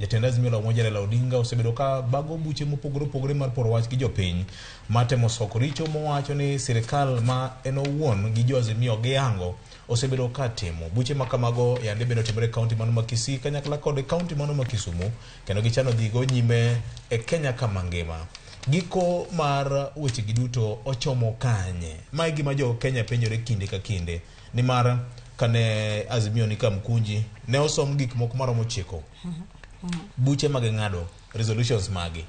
jatend Azimio la Umoja Raila Odinga osebedo ka bago buche mopogore mar poro wach gi jopiny matemo soko richo mowacho ni sirikal ma en owuon gi jo Azimio giyango osebedo ka timo buche makamago yande bedo timore kaunti mano ma Kisii kanyakla kod kaunti mano ma Kisumu kendo gichano dhigo nyime e Kenya kama ngima. Giko mar weche giduto ochomo kanye. Mae gima jo Kenya penjore kinde ka kinde ni mar kane Azimio ni kamkunji ne osom gik moko maromo 9 buche mageng'ado resolutions magi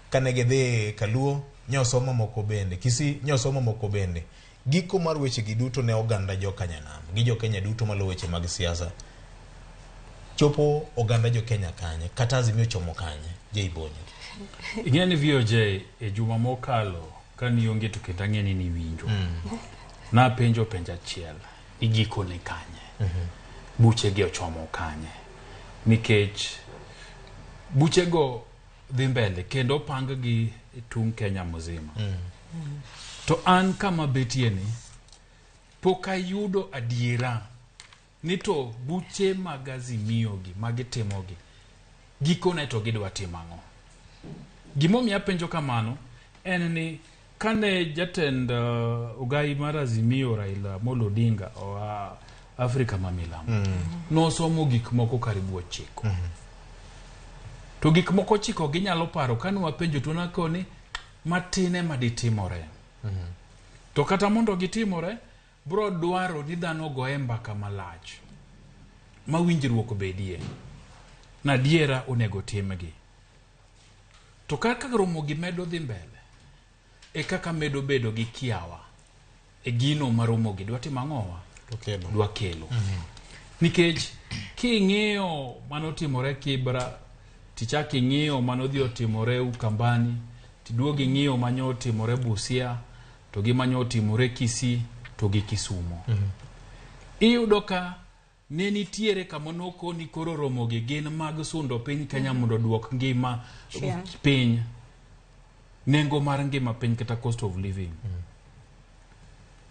kane gidhi Kaluo nyosomo moko bende Kisii nyosomo moko bende. Giko mar weche giduto ne oganda jo Kanyanam gi jo Kenya duto malo weche mag siasa chopo oganda jo Kenya kanye kata Azimio chomo kanye jeibonye. Ingeni VOJ e juma mokalo kani onge to ketangeni ni winjo na penjo penja chiel igiko ne kanye buche gi ochomo kanye nikech buche go dhi mbele kendo pang gi tung Kenya mzima to an kama betie ni poka yudo adiera ni to buche mag Azimio gi magitimo gi giko ne to gidwa timango. Gimomi apenjo kamano en ni kane jatend ugai mar Azimio Raila Odinga o Afrika Mamilambo no somo gik moko karibu 9 to gik moko 9 ginyalo paro kanu wapenjo to nakoni matine maditimore to kata mondo gitimore bro dwaro ni dhano goe mbaka malach mawinjruok bedie na diera onego timgi. To kaka Ramogi medo dhi mbele e kaka medo bedo gi kiawa e gino ma Ramogi dwa timang'owa dwa kelo nikech king'iyo manotimore Kibra tichaki ng'iyo manodhi otimore Ukambani tiduogi ng'iyo manyo otimore Busia to gi manyo otimore Kisii to gi Kisumu iyudo ka ne nitiere kamonoko ni koro Ramogi gin mag sundo piny Kenya mondo duok ngima piny nengo mar ngima piny kata cost of living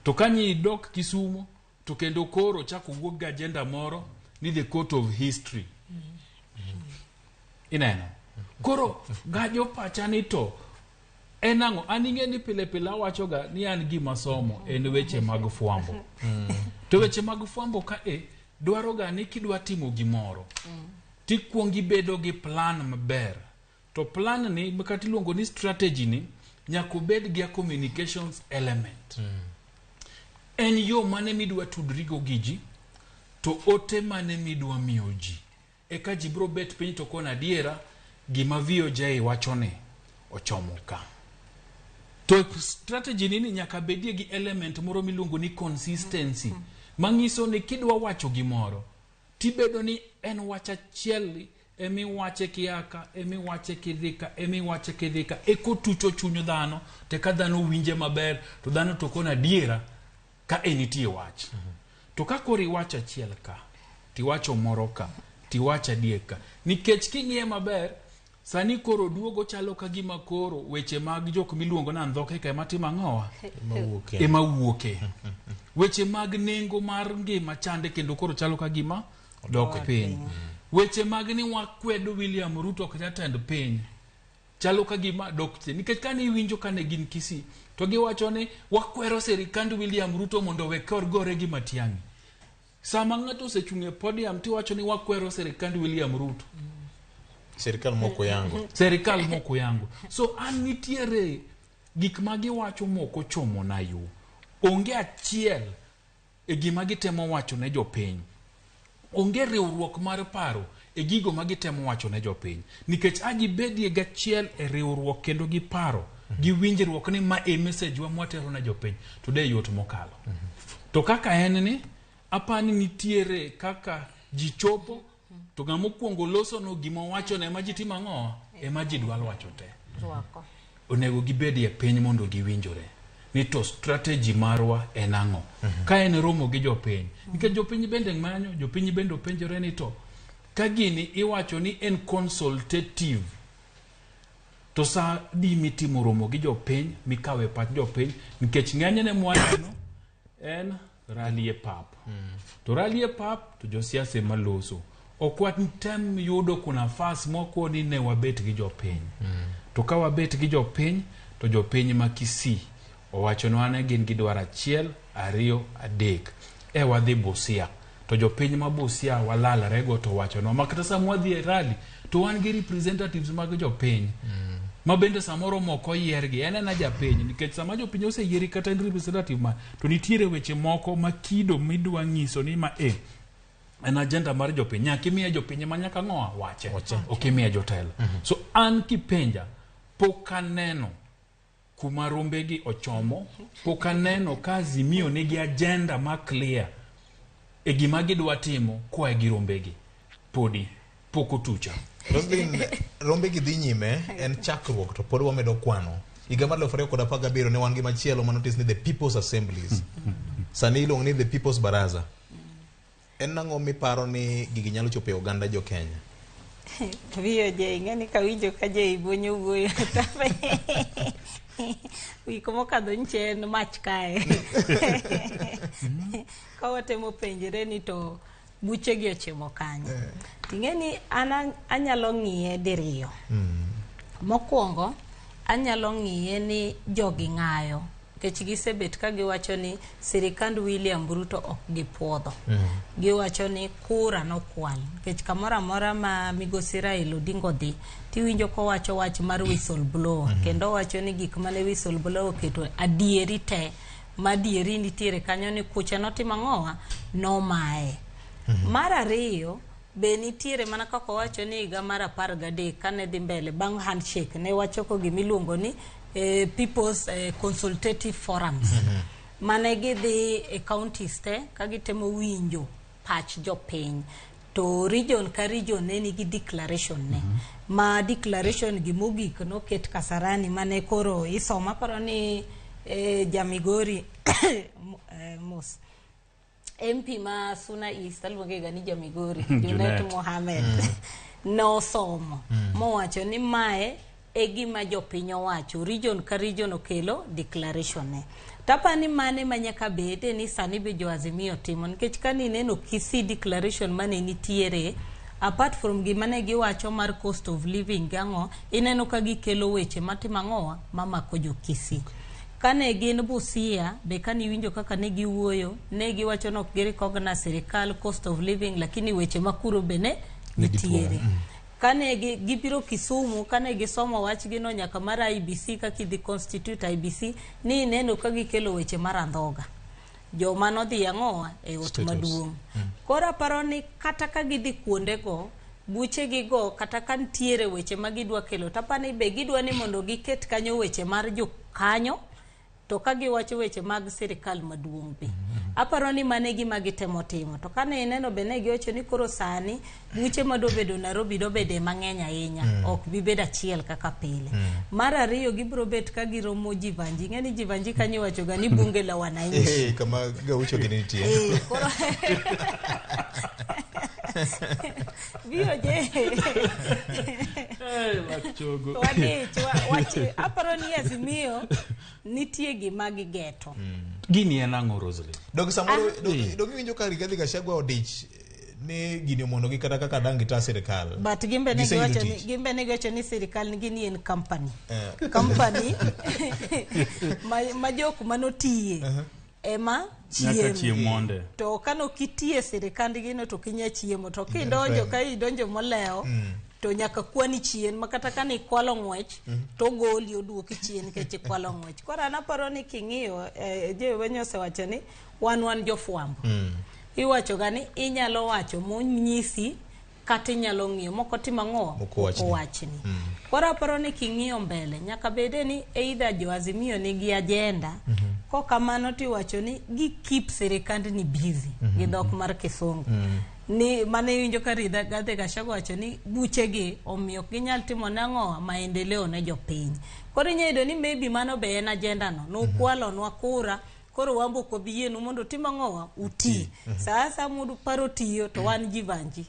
to kanyi dok Kisumu to kendo koro chako wuok ga agenda moro ni the court of history ineno koro gajo pacha ni to enango aninge ni pile wacho ga ni an gima somo en weche mag fuambo to weche mag fuambo ka dwaro ga ni kidwa timo gimoro tikuongi bedo gi plan maber to plan ni makati luongo ni strategy ni nyako bed gi communications element en yo mane midwa tudrigo giji to ote mane midwa miyoji eka jibro bet piny to kona diera gima VOJ wachone ochomo ka to strategy ni nyaka bedie gi element moro miluongo ni consistency mangiso ni kidwa wacho gimoro tibedo ni en wacha chieli emi wache kiaka emi wache kidhika emi wache kidhika ekotucho chunyo dhano te ka dhano winje maber to dhano to kona diera ka enitie wach to ka kori wacha chiel ka ti wacho moro ka ti wacha dieka nikech king'ie maber sani koro duogo chalo ka gima koro weche mag jok miluongo na ndhoke ka matima ng'owa ema wuoke weche mag nengo mar ngima chande kendo koro chalo ka gima dok piny weche mag ni wakwedo William Ruto ka jatend piny chalo ka gima dok piny nikech kani winjo kane gin Kisii to giwacho ni wakwero serikand William Ruto mondo wekor gore gi Matiang'i sama ng'ato osechung'e podium ti wacho ni wakwero serikand William Ruto serikal moko yango so an nitiere gik magi wacho moko chomo na yu onge achiel e gima gitemo wacho ne jopiny onge riwruok mar paro e gigo magitemo wacho ne jopiny nikech aji bedie gachiel e riwruok kendo gi paro gi winjruok ni ma e message wa mwatero na jopiny today yot mokalo to kaka en ni apani nitiere kaka ji chopo to ngamo kuongo loso no gima wacho ne maji timang'o e maji dwal wacho te onego gibedie piny mondo giwinjore ni to strategy marwa en ang'o ka en romo gi jopiny nikech jopiny bende manyo jopiny bende penjore ni to ka gini iwacho ni en consultative to sa di mitimo romo gi jopiny mikawe pat jopiny nikech ng'enyne mwachno en rally e pap to rally e pap to josiasa maloso okwatem yudo kuna fas moko ni ne wabet gi jopiny. To ka wabet gi jopiny, to jopiny ma Kisii owacho nwa ne gin gidwaro 1, 2, 3 wadhi Busia. To jopiny ma Busia walalare go to wacho nwa makata sama wadhi e rally to wan gi representatives mag jopiny. Ma bende samoro moko yiergi en japiny, nikech sama jopiny oseyieri kata representative ma to nitiere weche moko makido midwa nyiso ni ma en agenda mar jopiny. Nyaka imiya jopiny ma nyaka ng'oa wache. Ok imiya jotelo. So an kipenja, pok aneno kuma rombegi ochomo, pok aneno ka Azimio nigi agenda ma clear e gima gidwa timo kwa gi rombegi. Podi pok otucha. Rombegi dhi nyime en chakruok to pod wamedo kwano. Higa mar 2017 ne wan gi machielo manotis ni the People's Assemblies. Sani iluongo ni the People's Baraza. En nang'o miparo ni gigi nyalo chopo e oganda jo Kenya? Viyo je ngani kawinjo ka je ibonyo wuoyo tape. Wi komo kadho nche en mach kae. Ka watemo penjere ni to buche gi ochimo kanye. Tingeni anyalo ng'iye diriyo. Mokwongo anyalo ng'iye ni jogi ng'ayo. Kech gisebet ka giwacho ni sirikand William Ruto ok gipuodho. Giwacho ni kura no kwal. Kech kamora mora ma Migosi Raila Odinga dhi tiwinjo ko wacho wach mar whistleblower. Kendo wacho ni gik mane whistleblower keto adieri te. Ma dieri nitiere kanyo ni kucha notima ng'owa no mae. Mar ariyo be nitiere mana kaka wacho ni higa mar 13 kane dhi mbele bang' handshake ne wacho ko gimiluongo ni People's Consultative Forums. Mane gidhi e counties te ka gitemo winjo pach jopiny. To region ka region ne nigi declaration ne. Ma declaration gi mogik no ket Kasarani mane koro isoma paro ni Jamigori Mos. MP ma Suna East aluonge ga ni Jamigori Junet Mohammed no somo. Mo wacho ni mae e gima jopiny owacho, region ka region okelo declaration ne. Tapa ni mane manyaka bede ni sani be jo Azimio timo, nikech kani neno Kisii declaration mane nitiere, apart from gimane giwacho mar cost of living gang'o, ineno ka gikelo weche matima ng'owa mamako jo Kisii. Kane gin Busia, be kani winjo kaka ne giwuoyo, ne giwacho nok giri kogna sirikal cost of living, lakini weche makuro bene nitiere. Kane gibiro Kisumu, kane gisomo wach gino nyaka mar IBC kaka idhi constitute IBC, ni neno ka gikelo weche mar andhoga. Jo manodhi ang'owa e ot maduong'. Kora paro ni kata ka gidhi kuonde go, buche gigo kata kan tiere weche magidwa kelo, tapani be gidwa ni mondo giket kanyo weche mar jo kanyo, to ka giwacho weche mag sirikal maduong' be. Aparo ni mane gima gitemo timo. To kane ineno be ne giwacho ni koro sani buche madobedo Nairobi dobede mang'eny ahinya, ok bibed achiel kaka pile. Mar ariyo gibro bet ka giromo Jivanji. Ng'eni Jivanji kanyo wacho ga ni bunge la wananchi. Kama gaucho gi nitie. Koro Viyo je. Wachogo. Wache aparo ni Azimio nitie gima gigeto. Gini en ang'o Rosalie? Dog samoro dog winjo ka Rigathi Gachagua odich ni gini mondo gi kata kaka dangi ta sirikal. But gimbe ne giwacho ni sirikal ni gini en company. Company ma jok manotiye. Ema chiemo. To kano kitie sirikand gino to kinya chiemo, to kidonjo ka idonjo moleo to nyaka kwani chien makata kani kwalo ng'wech to goli oduoki chien keche kwalo ng'wech. Kora naparo ni king'iyo je wenyo sewacho ni wan jofwambo. Iwacho gani inyalo wacho monyisi kata inyalo ng'iyo moko tima ng'o wachni. Kora paro ni king'iyo mbele nyaka bede ni either jo Azimio nigi agenda ko kamano tiwacho ni gi keep sirikand ni busy gi dhok mar Kisungu. Ni mane winjo ka Rigathi Gachagua wacho ni buche gi omiyo ginyal timo nang'o maendeleo ne jopiny. Koro inyedo ni maybe mano be en agenda no kwalo nwa kura koro wambo ko bienu mondo timo ng'owa uti. Sasa mudu paro tiyo to wan Jivanji,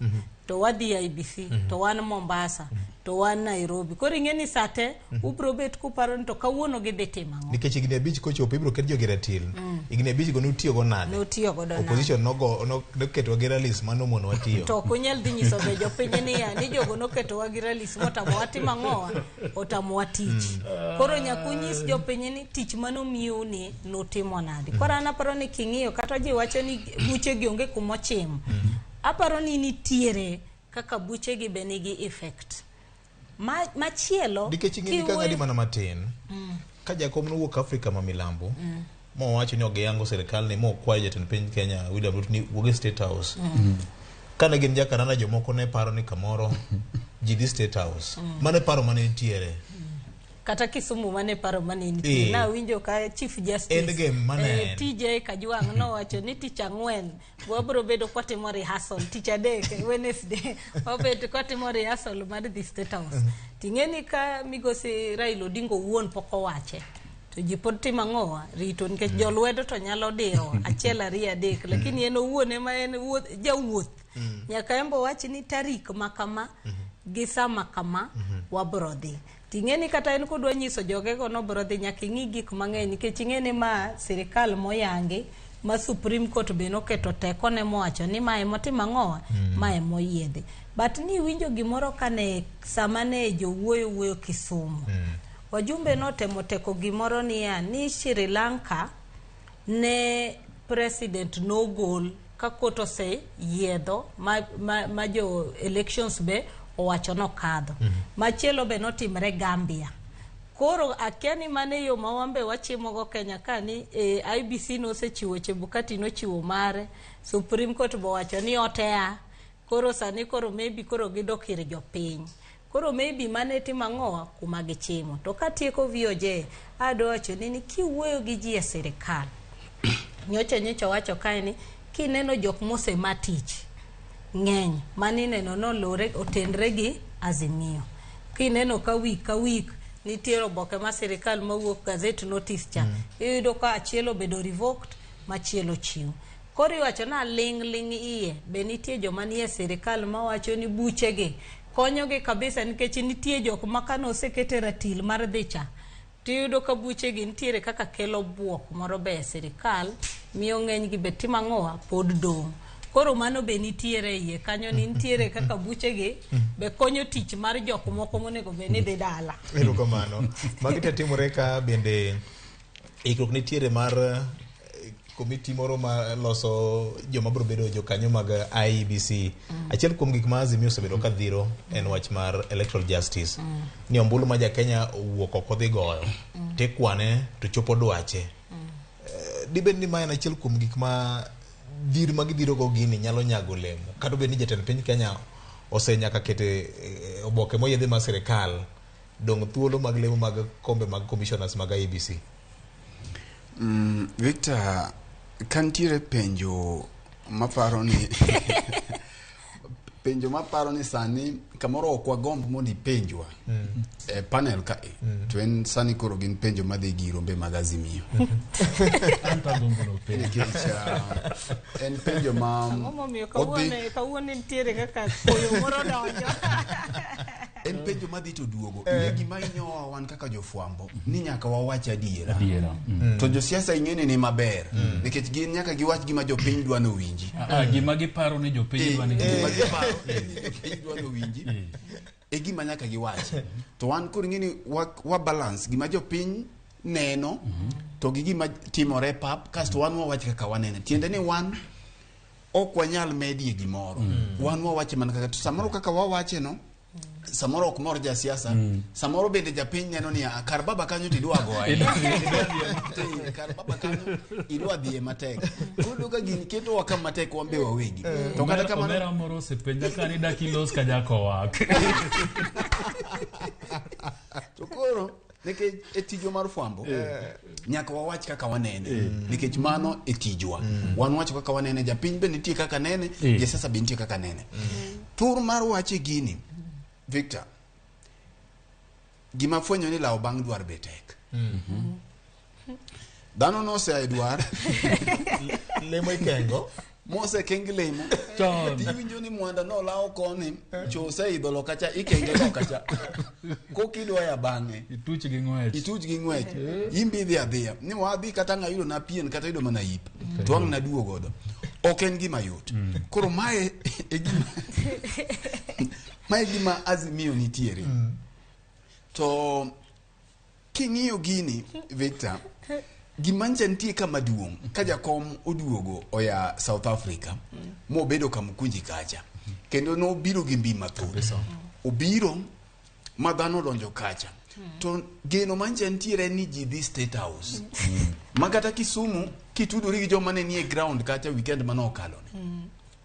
to wadhi IBC, to wan Mombasa, to wan Nairobi. Koro ing'eni sate ubro bet kuparo ni to kawuono gidhi timo ang'o. Nikech higni abich kochopo ibiro ket jogi ratil. Higni abich go nutiyo go nade? Nutiyo go nade? Opposition noketo gi rallies mano mono watiyo. To kunyal dhi nyiso be jopiny ni jogo noketo wa gi rallies motamo watimo ang'owa, otamo watich. Koro nyakunyis jopiny ni tich manomiu ni nutimo nade. Koro an aparo ni king'iyo kata ji wacho ni buche gi onge kumochimo. Aparo ni nitiere kaka buche gi be nigi effect. Machielo nikech ing'eni ka ng'adi mana matin ka jakom nowuok Afrika ma milambo mo wacho ni ogiyango sirikal ni mo kwayo jatend piny Kenya William Ruto ni wuog State House kana gin jakaranda jomoko ne paro ni kamoro ji dhi State House mane paro mane nitiere kata Kisumu mane paro mane nitie na winjo ka Chief Justice TJ Kajwang' nowacho ni tich ang'wen wabro bedo kwatimo rehearsal tich adek Wednesday wabet kwatimo rehearsal mar dhi State House. Ting'eni ka migosi Raila Odinga wuon poko wache to ji pod timo ang'owa rito nikech jolwedo to nyalo diro achiel ariyo adek lakini en owuon ema en jawuoth nyaka embo wachi ni tarik makama gi sama kama wabro dhi. Ting'eni kata en kodwa nyiso jogego no bro dhi nyaka ing'i gik mang'eny nikech ing'eni ma sirikal moyangi ma Supreme Court be noketo teko ne mowacho ni mae motimo ang'owa mae moyiedhi. But ni winjo gimoro kane sama ne jowuoyo Kisumu wajumbe notemo teko gimoro ni Sri Lanka ne president nogol ka koto se yiedho ma jo elections be owacho no kadho. Machielo be notimre Gambia. Koro akiani mane yo mawambe wachimo go Kenya kani IBC no sechiwo Chebukati no chiwo mare Supreme Court bo wacho ni otea. Koro sani koro maybe koro gidokire jopiny. Koro maybe mane timo ang'owa kuma gichimo. To katieko VOJ ado wacho ni kiwuoyo gi ji e sirikal. Nyocha wacho kae ni kineno jok mose matich ng'eny mani neno no lore otendre gi Azimio. Kineno ka week nitiere oboke ma sirikal mawuok gazette notice cha iyudo ka achielo bedo revoked machielo chiw. Koro iwacho na ling iye be nitie joma nie sirikal mawacho ni buche gi konyo gi kabisa nikech nitie jok ma kano osekete ratil mar dhicha tiyudo ka buche gi nitiere kaka kelo buok moro be sirikal miyo ng'eny gi be timo ang'owa pod dong'. Koro mano be nitiere iye kanyo ni nitiere kaka buche gi be konyo tich mar jok moko monego be ni dhi dala. Erokamano. Magi te timore ka bende ikruok nitiere mar komiti moro ma loso joma bro bedo jokanyo mag IEBC. Achiel kuom gik ma Azimio osebedo ka dhiro en wach mar electoral justice. Ni ombulu ma ja Kenya owuok oko dhi goyo tekwane to chopo dwache. Dibed ni ma en achiel kuom gik ma dhir magidhiro go gini nyalo nyago lemo. Kata be ni jatend piny Kenya osenyaka kete oboke moyedhi ma sirikal dong thuolo mag lemo mag kombe mag commissioners mag IEBC. Victor, kantiere penjo maparo ni penjo maparo ni sani kamoro okwa gomb mondi penjwa panel ka to en sani koro gin penjo madhi giro mbe mag Azimio. Anta gombo penjo en penjo ma kawuone nitiere kaka koyo moro donjo. En penjo madhi to duogo gima inyowa wan kaka jofwambo ni nyaka wawach adiera. To josiasa ing'eni ni maber nikech gin nyaka giwach gima jopiny dwa no winji. Gima giparo ni jopiny dwa no winji e gima nyaka giwach. To wan koro ing'eni wa balance gima jopiny neno to gi gima timore pap kasto wan wawach kaka wanene. Tiende ni wan ok wanyal medie gimoro. Wan wawach mana kaka to samoro kaka wawache no samoro ok mor ja siasa samoro bende japiny neno ni kar baba kanyo tidwa goye kar baba kanyo idwa dhie matek kudo ka gini keto waka matek wambe wawegi to kata kama mera moro sepenja kani dakilos ka jako wak to koro nikech etijo mar fwambo nyaka wawach kaka wanene nikech mano etijwa wan wacho kaka wanene japiny be nitie kaka nene je sasa be nitie kaka nene tur mar wache gini Victor, gima fwenyo ni lao bang' dwar betek. Dano no se ay dwar. Lemo ikengo. mose kenglemo tiwinjo ni mwanda no lao koni chose idolo kacha ikenge no kacha kokidwa ya bange ituch gi ngwech imbi dhia ni wadhi kata ngayudo na pien kata yudo mana yip twang na duo godo oken gima yot koro mae mae gima Azimio nitiere to king'iyo gini Victor gimancha nitie kama duong ka jakom oduogo oya South Africa mobedo kamkunji kacha kendo no biro gi mbi mathoth obiro madhano donjo kacha to geno mancha nitiere ni ji dhi State House makata Kisumu kitudori gi joma ne nie ground kacha weekend manokalo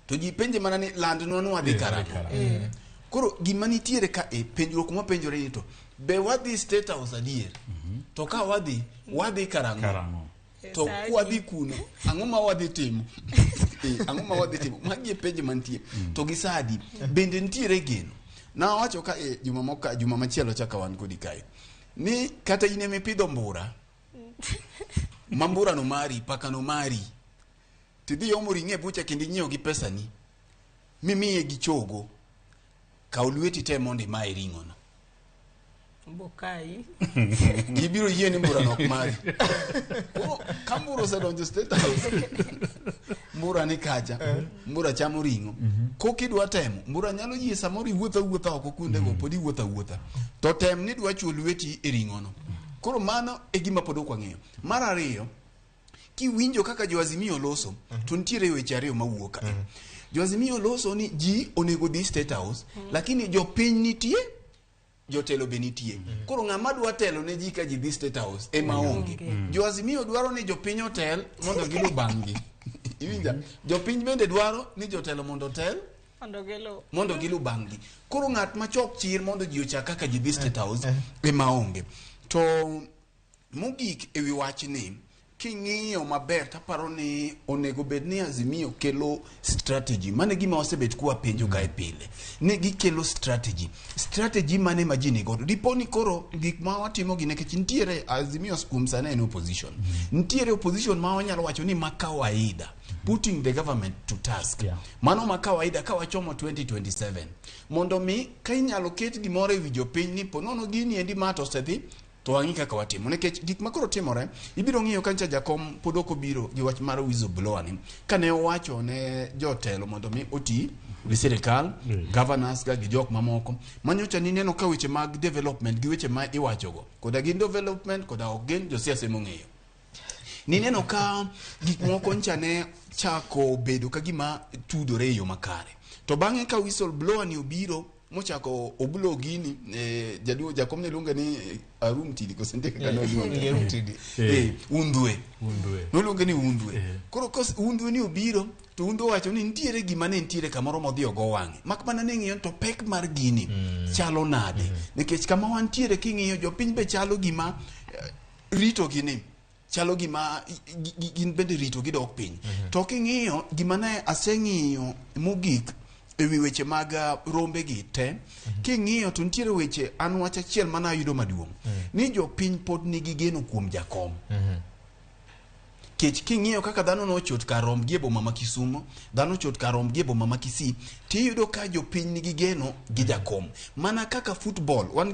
to ji penje mana ni land no wadhi karang'o koro gima nitiere ka penjruok ma penjore ni to be wadhi State House adier to ka wadhi karang'o to wadhi kuno ang'o ma wadhi timo ang'o ma wadhi timo magi penje mantie to gi sadi bende nitiere geno na wacho ka juma machielo chaka wan kodi kae ni kata ine mipidho mbura mambura no mari paka no mari tidhi omuri ng'e bucha kindi nyiew gi pesa ni mimiye gi chogo ka ulweti te mondi mai ringo no Bokai gibiro yie ni mbura nok mari kamburo se donjo State House mbura ni kacha mbura chamo ringo kokidwa temo mbura nyalo yie samori wuotha oko kunde go podi wuotha to tem ni dwa chuo lweti e ringo no koro mano e gima pod ok ng'eyo mar ariyo kiwinjo kaka jo Azimio loso to nitiere weche ariyo mawuok jo Azimio loso ni ji onego dhi State House lakini jo piny nitie jotelo benitie koro ng'ama dwa telo ne ji ka ji dhi State House maonge jo Azimio dwaro ni jopiny otel mondo gilu bang'gi iwinja jopiny bende dwaro ni jotelo mondo otel mondo gilu bang'gi koro ng'at machok chir mondo ji ochak kaka ji dhi State House maonge to mogik ewi wach ni king'iyo maber taparo ni onego bed ni Azimio kelo strategy mane gima osebet kuwa penjo kae pile ne gikelo strategy mane majini godo diponi koro gik ma watimo gine kech nitiere Azimio skum sana en opposition nitiere opposition ma wanyalo wacho ni makawaida putting the government to task mano makawaida ka wachomo 2027 mondo mi ka inyalo ket gimore wi jopiny ni ponono gini endi mato sedhi to ang'i kaka watimo nekech gik makoro timore ibiro ng'iyo kancha jakom podoko biro gi wach mar whistleblower ni kane owacho ne jotelo mondo mi oti gi sirikal governors ga gi jok mamoko manyocha ni neno ka weche mag development gi weche ma iwacho go koda gin development koda ogen josiasa mong'eyo ni neno ka gik moko ncha ne chako bedo ka gima tudore yo makare to bang'e ka whistleblower ni obiro mochako obulo gini jaduo jakom ne lunga ni arum tidi ko sente kana lunga tidi undwe no lunga ni undwe koro kos undwe ni obiro to undwe wacho ni nitiere gima ne nitiere kamoro modhi ogo wang'e mak mana ne ng'iyo to pek mar gini chalo nade nikech kama wantiere king'iyo jopiny be chalo gima rito gini chalo gima gin bende rito gidok piny to king'iyo gima ne aseng'iyo mogik ewi weche mag rombe gi te king'iyo to nitiere weche an wach achiel mana yudo maduong' ni jo piny pod nigi geno kuom jakom kech king'iyo kaka dhano no chot ka rom gi boma ma Kisumu dhano chot ka rom gi boma ma Kisii tiyudo ka jo piny nigi geno gi jakom mana kaka football wan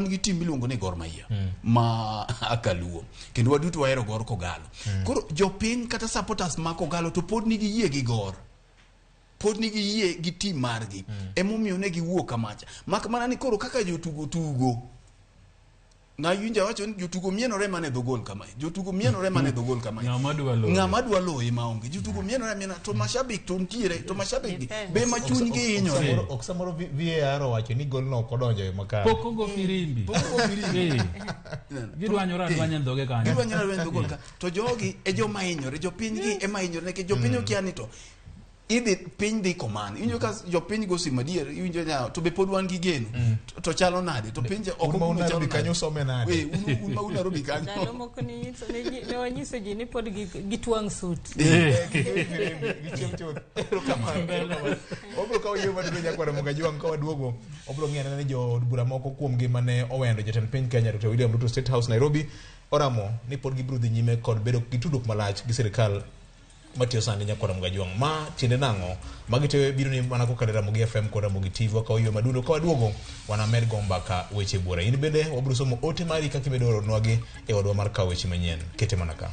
gi team miluongo ni Gor Mahia ma akaluo kendo waduto wahero Gor Kogalo koro jo piny kata supporters ma Kogalo to pod nigi yie gi Gor pod nigi yie gi team margi emomiyo ne giwuok kamacha mak mana ni koro kaka jotugo na yunja wacho ni jotugo mienore mane dogol kama jotugo mienore mane dogol kama ng'ama dwa loye maonge jotugo mienore to mashabik to ntiere to mashabik be machuny gi hinyore oksamoro VAR wacho ni gol no kodonjo makare poko go firimbi gidwanyora dhoge kanyo gidwanyora dogol ka to jogi e joma hinyore jopiny gi ema hinyore nekech jopiny okiani to idhi piny dhi koman injo ka jopiny go simadier injo nya to be pod wan gi geno to chalo nade to pinje ok mo chalo kanyo some nade un ma unarobi kanyo chalo moko ni ne wanyiso ji ni pod gitwang suit obro ka oyo madu nya kwara moga jwang ka waduogo obro ng'ena ne jo bura moko kuom gi mane owendo jatend piny Kenya Dr. William Ruto State House Nairobi oramo ni pod gibro dhi nyime kod bedo gi tudruok malach gi sirikal matiyo sani nyakora mgajwang ma tiende nango magite biro ni mana ko kadera Ramogi FM ko Ramogi TV ka oyo madundo ka waduogo wana med gomba ka weche bura in bende wabro somo ote mari kaka imedo nwagi e wadwa mar ka weche manyien kete manaka